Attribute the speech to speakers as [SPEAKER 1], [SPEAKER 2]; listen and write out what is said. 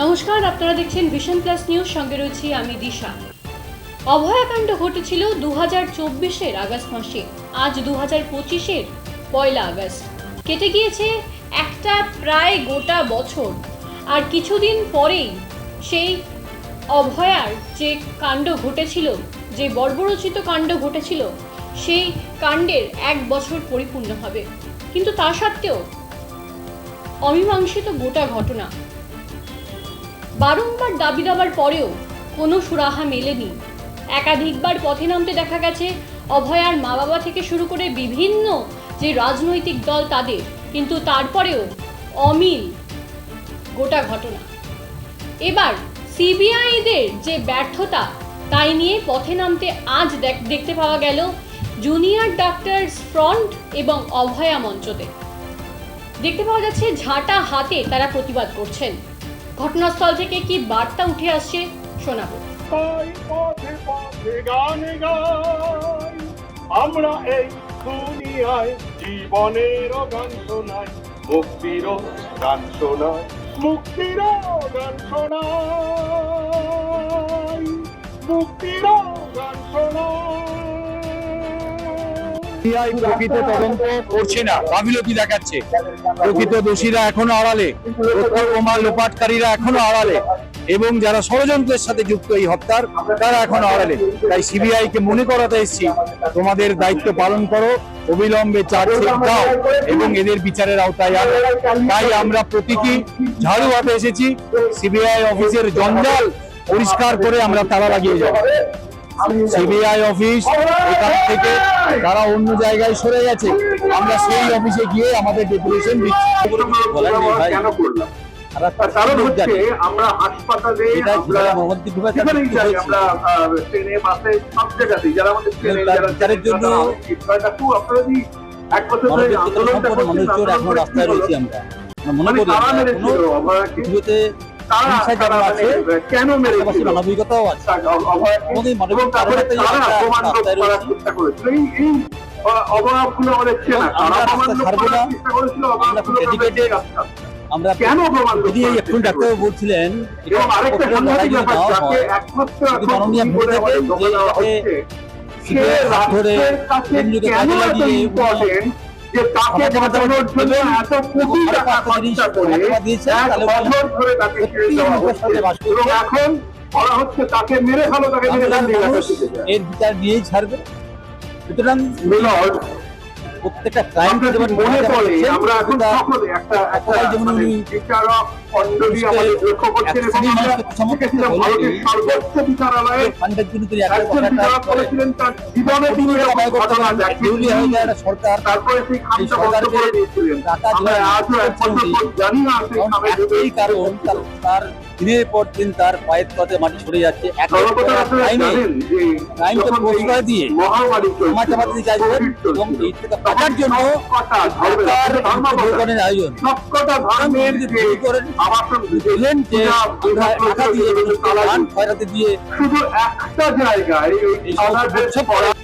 [SPEAKER 1] নমস্কার, আপনারা দেখছেন ভিশন প্লাস নিউজ, সঙ্গে রয়েছি আমি দিশা। অভয়াকাণ্ড ঘটেছিল 2024-এর আগস্ট মাসে। আজ 2025-এর 1 আগস্ট। কেটে গিয়েছে একটা প্রায় গোটা বছর। আর কিছুদিন পরেই সেই অভয়ার যে কাণ্ড ঘটেছিল, যে বর্বরোচিত কাণ্ড ঘটেছিল, সেই কাণ্ডের 1 বছর পরিপূর্ণ হবে। কিন্তু তা সত্ত্বেও অমীমাংসিত গোটা ঘটনা। বারংবার দাবি দেওয়ার পরেও কোনো সুরাহা মেলেনি। একাধিকবার পথে নামতে দেখা গেছে অভয়ার মা বাবা থেকে শুরু করে বিভিন্ন যে রাজনৈতিক দল তাদের, কিন্তু তারপরেও অমিল গোটা ঘটনা। এবার সিবিআইদের যে ব্যর্থতা, তাই নিয়ে পথে নামতে আজ দেখতে পাওয়া গেল জুনিয়র ডাক্তারস ফ্রন্ট এবং অভয়া মঞ্চতে। দেখতে পাওয়া যাচ্ছে ঝাঁটা হাতে তারা প্রতিবাদ করছেন। ঘটনাস্থল থেকে কি বার্তা উঠে আসছে শোনাবো।
[SPEAKER 2] আমরা এই দুনিয়ায় জীবনের গান শোনাই, মুক্তির গান শোনাই, মুক্তির গান শোনাই, মুক্তির গান শোনাই।
[SPEAKER 3] প্রকৃত তদন্ত করছে না, গাফিলতি দেখাচ্ছে। প্রকৃত দোষীরা এখনো আড়ালে, প্রমাণ লোপাটকারীরা এখনো আড়ালে, এবং যারা ষড়যন্ত্রের সাথে যুক্ত এই হত্যার, তারা এখনো আড়ালে। তাই সিবিআই কে মনে করাতে এসেছি, তোমাদের দায়িত্ব পালন করো, অবিলম্বে চার্জশিট দাও এবং এদের বিচারের আওতায় আনো। তাই আমরা প্রতীকী ঝাড়ু হাতে এসেছি। সিবিআই অফিসের জঞ্জাল পরিষ্কার করে আমরা তালা লাগিয়ে যাব। সিবিআই অফিস এখান থেকে তারা অন্য জায়গায় সরে গেছে, আমরা সেই অফিসে গিয়ে আমাদের ডেপুটেশন দিচ্ছি।
[SPEAKER 2] কারণ হচ্ছে আমরা হাসপাতালে, আমরা ট্রেনে, বাসে, সব জায়গাতেই যারা আমাদের
[SPEAKER 3] তাদের জন্য
[SPEAKER 2] আপনারা যদি 1 বছর ধরে আন্দোলনটা করছেন,
[SPEAKER 3] রাস্তায় রয়েছি আমরা মনে করি পৃথিবীতে
[SPEAKER 2] কেন মেরেছিল,
[SPEAKER 3] মানবিকতাও আছে।
[SPEAKER 2] অভাবগুলো আমাদের চেনা,
[SPEAKER 3] আমরা
[SPEAKER 2] কেন প্রমাণ
[SPEAKER 3] একটু ডাক্তার বলছিলেন,
[SPEAKER 2] এবং আরেকটা সাংঘাতিক ব্যাপার, যাকে একমাত্র
[SPEAKER 3] মাননীয়
[SPEAKER 2] সে রাষ্ট্রের কাছে কেন এত ইম্পর্টেন্ট যে তাকে বাঁচানোর জন্য এত কোটি টাকা খরচা করে 1 বছর ধরে তাকে ছেড়ে দেওয়া হচ্ছে, এবং এখন বলা হচ্ছে তাকে মেরে ফেলো, তাকে মেরে ফেলো,
[SPEAKER 3] এর বিচার নিয়েই ছাড়বে। সুতরাং প্রত্যেকটা ক্রাইম
[SPEAKER 2] মনে পড়ে, আমরা এখন সকলে একটা বিচারক মণ্ডলী আমাদের লক্ষ্য করছেন, এবং আমরা দেখেছিলাম ভারতের সর্বোচ্চ বিচারালয়ে একজন বিচারক বলেছিলেন তার জীবনে তিনি এরকম ঘটনা দেখেননি, তারপরে সেই খামটা বন্ধ করে দিয়েছিলেন। আমরা আজও 1 বছর পর জানি না সেই খামে
[SPEAKER 3] এই কারণ তার দিনের পর দিন তার পায়ের তলে মাটি সরে যাচ্ছে।
[SPEAKER 2] মহামারী
[SPEAKER 3] আয়োজন
[SPEAKER 2] সবকটা ধর্মের
[SPEAKER 3] দিয়ে
[SPEAKER 2] শুধু একটা জায়গায়